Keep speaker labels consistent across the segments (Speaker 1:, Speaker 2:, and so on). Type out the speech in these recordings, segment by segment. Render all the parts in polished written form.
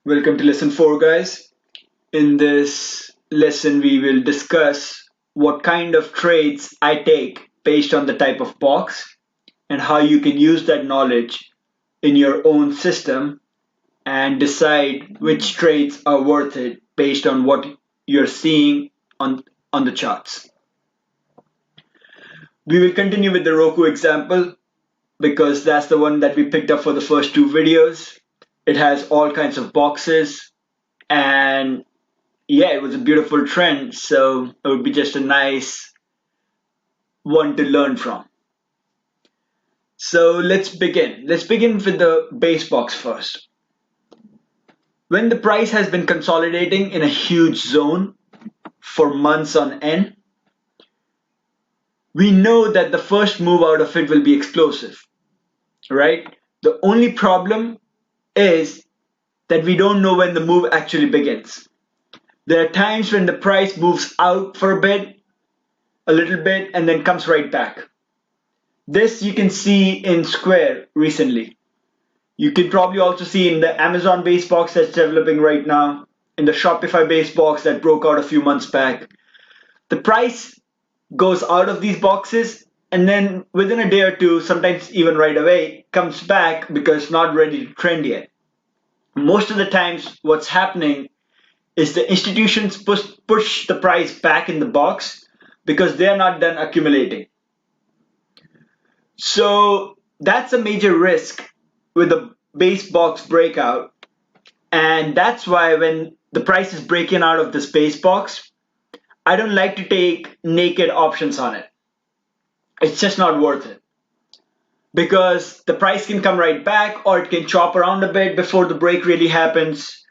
Speaker 1: Welcome to lesson 4, guys. In this lesson, we will discuss what kind of trades I take based on the type of box and how you can use that knowledge in your own system and decide which trades are worth it based on what you're seeing on the charts. We will continue with the Roku example because that's the one that we picked up for the first two videos. It has all kinds of boxes and yeah, it was a beautiful trend, so it would be just a nice one to learn from. So let's begin. Let's begin with the base box first. When the price has been consolidating in a huge zone for months on end, we know that the first move out of it will be explosive, right? The only problem is that we don't know when the move actually begins. There are times when the price moves out for a little bit, and then comes right back. This you can see in Square recently. You can probably also see in the Amazon base box that's developing right now, in the Shopify base box that broke out a few months back. The price goes out of these boxes and then within a day or two, sometimes even right away, comes back because it's not ready to trend yet. Most of the times, what's happening is the institutions push the price back in the box because they're not done accumulating. So that's a major risk with the base box breakout. And that's why when the price is breaking out of this base box, I don't like to take naked options on it. It's just not worth it. Because the price can come right back or it can chop around a bit before the break really happens.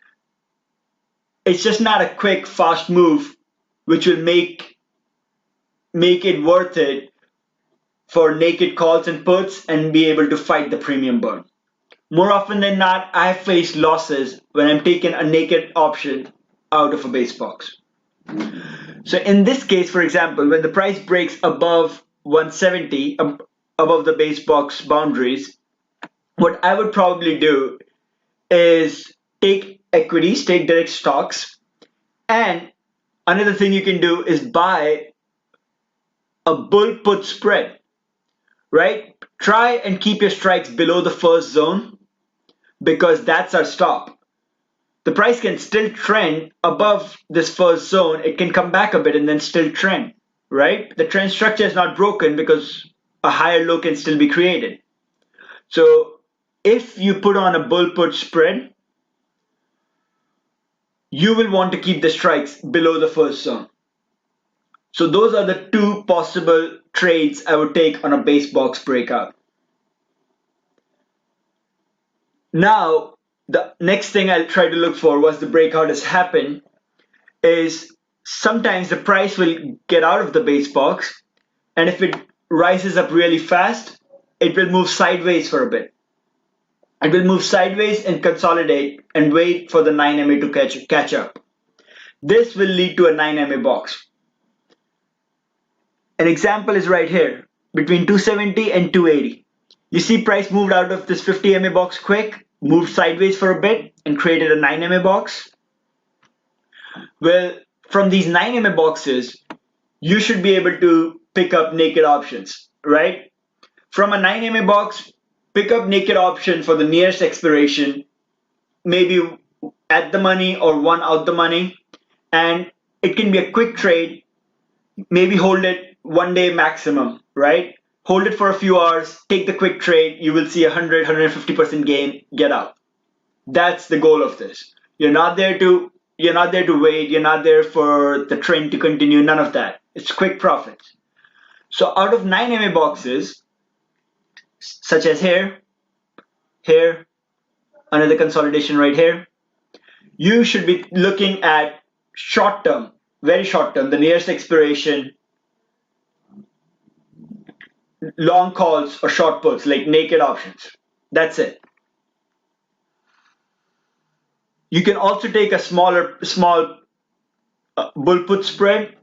Speaker 1: It's just not a quick, fast move which will make it worth it for naked calls and puts and be able to fight the premium burn. More often than not, I face losses when I'm taking a naked option out of a base box. So in this case, for example, when the price breaks above 170, above the base box boundaries, what I would probably do is take equities, take direct stocks, and another thing you can do is buy a bull put spread, right? Try and keep your strikes below the first zone because that's our stop. The price can still trend above this first zone. It can come back a bit and then still trend, right? The trend structure is not broken because a higher low can still be created. So if you put on a bull put spread, you will want to keep the strikes below the first zone. So those are the two possible trades I would take on a base box breakout. Now, the next thing I'll try to look for once the breakout has happened is sometimes the price will get out of the base box, and if it rises up really fast, it will move sideways for a bit. It will move sideways and consolidate and wait for the 9MA to catch up. This will lead to a 9MA box. An example is right here, between 270 and 280. You see price moved out of this 50MA box quick, moved sideways for a bit, and created a 9MA box. Well, from these 9MA boxes, you should be able to pick up naked options, right? From a 9MA box, pick up naked option for the nearest expiration, maybe at the money or one out the money, and it can be a quick trade. Maybe hold it 1 day maximum, right? Hold it for a few hours, take the quick trade, you will see 150% gain, get out. That's the goal of this. You're not there to wait, you're not there for the trend to continue, none of that. It's quick profits. So out of 9MA boxes, such as here, another consolidation right here, you should be looking at short term, very short term, the nearest expiration, long calls or short puts like naked options. That's it. You can also take a small bull put spread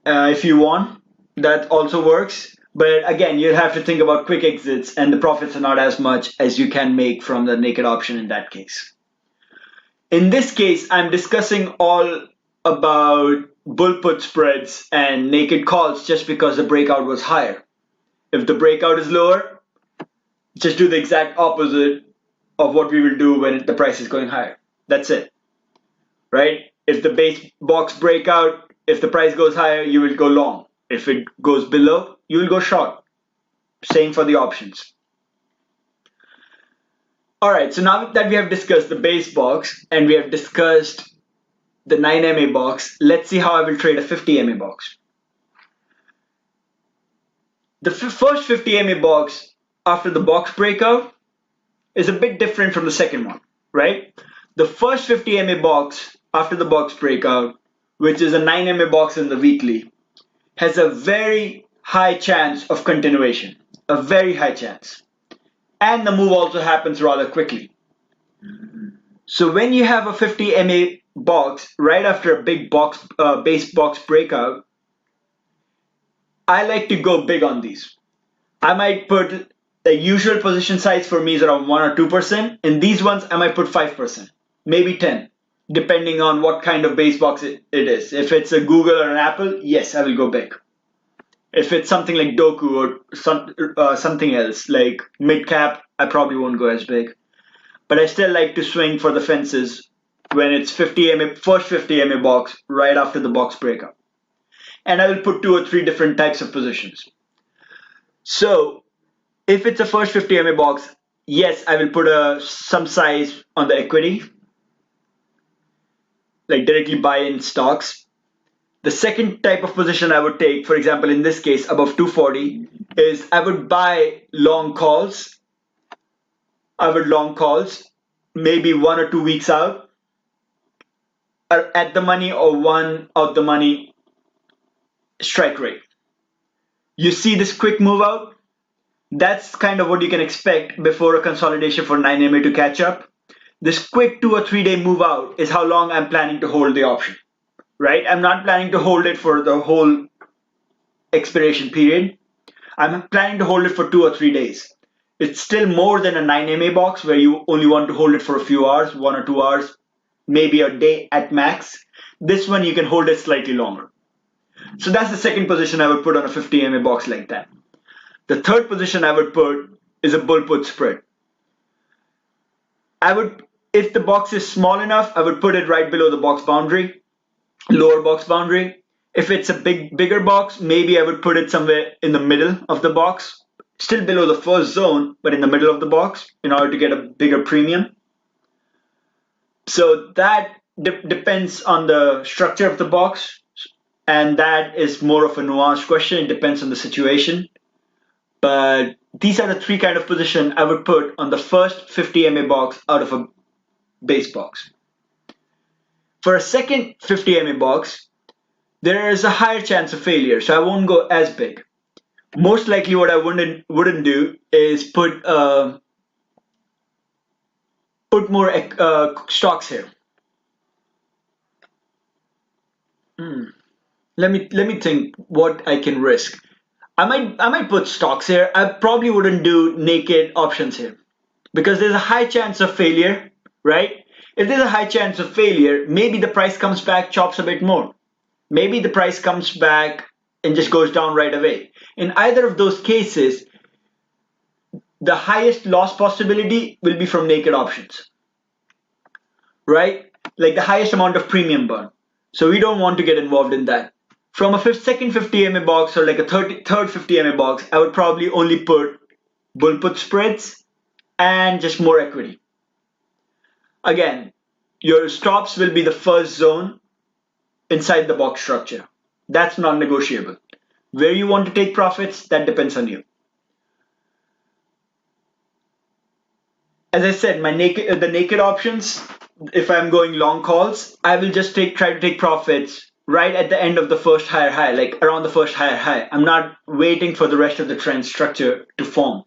Speaker 1: if you want. That also works. But again, you have to think about quick exits, and the profits are not as much as you can make from the naked option in that case. In this case, I'm discussing all about bull put spreads and naked calls just because the breakout was higher. If the breakout is lower, just do the exact opposite of what we will do when the price is going higher. That's it, right? If the base box breakout, if the price goes higher, you will go long. If it goes below, you will go short. Same for the options. All right, so now that we have discussed the base box and we have discussed the 9 MA box, let's see how I will trade a 50 MA box. The first 50 MA box after the box breakout is a bit different from the second one, right? The first 50 MA box after the box breakout, which is a 9 MA box in the weekly, has a very high chance of continuation, a very high chance. And the move also happens rather quickly. So when you have a 50 MA box right after a big base box breakout, I like to go big on these. I might put the usual position size for me is around 1 or 2%. In these ones, I might put 5%, maybe 10, depending on what kind of base box it is. If it's a Google or an Apple, yes, I will go big. If it's something like Doku or something else like mid cap, I probably won't go as big. But I still like to swing for the fences when it's 50 MA, first 50 MA box right after the box breakout. And I will put 2 or 3 different types of positions. So if it's a first 50 MA box, yes, I will put some size on the equity, like directly buy in stocks. The second type of position I would take, for example, in this case, above 240, is I would buy long calls. I would long calls, maybe 1 or 2 weeks out, or at the money or one out the money strike rate. You see this quick move out? That's kind of what you can expect before a consolidation for 9 MA to catch up. This quick 2 or 3 day move out is how long I'm planning to hold the option. Right? I'm not planning to hold it for the whole expiration period. I'm planning to hold it for 2 or 3 days. It's still more than a 9 MA box where you only want to hold it for a few hours, 1 or 2 hours, maybe a day at max. This one you can hold it slightly longer. So that's the second position I would put on a 50 MA box like that. The third position I would put is a bull put spread. If the box is small enough, I would put it right below the box boundary. Lower box boundary. If it's a bigger box, maybe I would put it somewhere in the middle of the box, still below the first zone, but in the middle of the box in order to get a bigger premium. So that depends on the structure of the box, and that is more of a nuanced question. It depends on the situation. But these are the 3 kind of position I would put on the first 50 MA box out of a base box. For a second 50 MA box, there is a higher chance of failure, so I won't go as big. Most likely what I wouldn't do is put more stocks here. Let me think what I can risk. I might put stocks here. I probably wouldn't do naked options here because there's a high chance of failure, right? If there's a high chance of failure, maybe the price comes back, chops a bit more. Maybe the price comes back and just goes down right away. In either of those cases, the highest loss possibility will be from naked options, right? Like the highest amount of premium burn. So we don't want to get involved in that. From a second 50 MA box or like a third 50 MA box, I would probably only put bull put spreads and just more equity. Again, your stops will be the first zone inside the box structure. That's non-negotiable. Where you want to take profits, that depends on you. As I said, the naked options, if I'm going long calls, I will just try to take profits right at the end of the first higher high, like around the first higher high. I'm not waiting for the rest of the trend structure to form,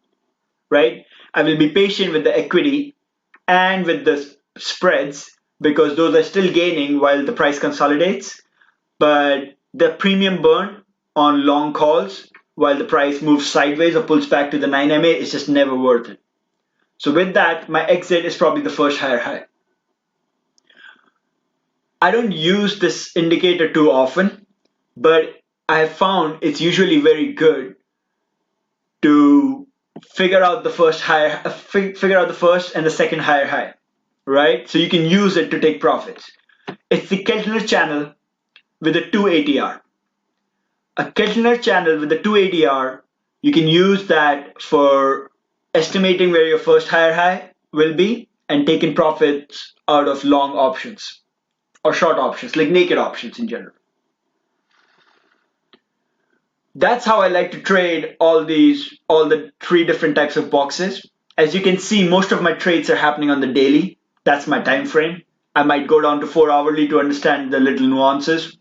Speaker 1: right? I will be patient with the equity and with the spreads because those are still gaining while the price consolidates. But the premium burn on long calls while the price moves sideways or pulls back to the 9 MA is just never worth it. So with that, my exit is probably the first higher high. I don't use this indicator too often, but I have found it's usually very good to figure out the figure out the first and the second higher high, right? So you can use it to take profits. It's the Keltner channel with a 2 ATR. A Keltner channel with a 2 ATR, you can use that for estimating where your first higher high will be and taking profits out of long options or short options, like naked options in general. That's how I like to trade all the three different types of boxes. As you can see, most of my trades are happening on the daily. That's my time frame. I might go down to 4 hourly to understand the little nuances.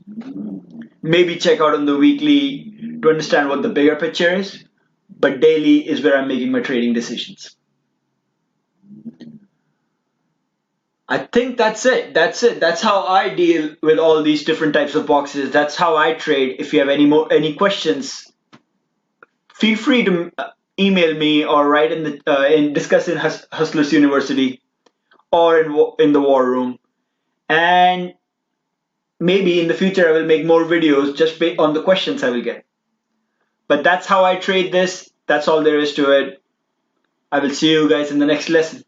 Speaker 1: Maybe check out on the weekly to understand what the bigger picture is. But daily is where I'm making my trading decisions. I think that's it. That's how I deal with all these different types of boxes. That's how I trade. If you have any questions, feel free to email me or write in discuss in Hustlers University or in the War Room. And maybe in the future I will make more videos just on the questions I will get. But that's how I trade this. That's all there is to it. I will see you guys in the next lesson.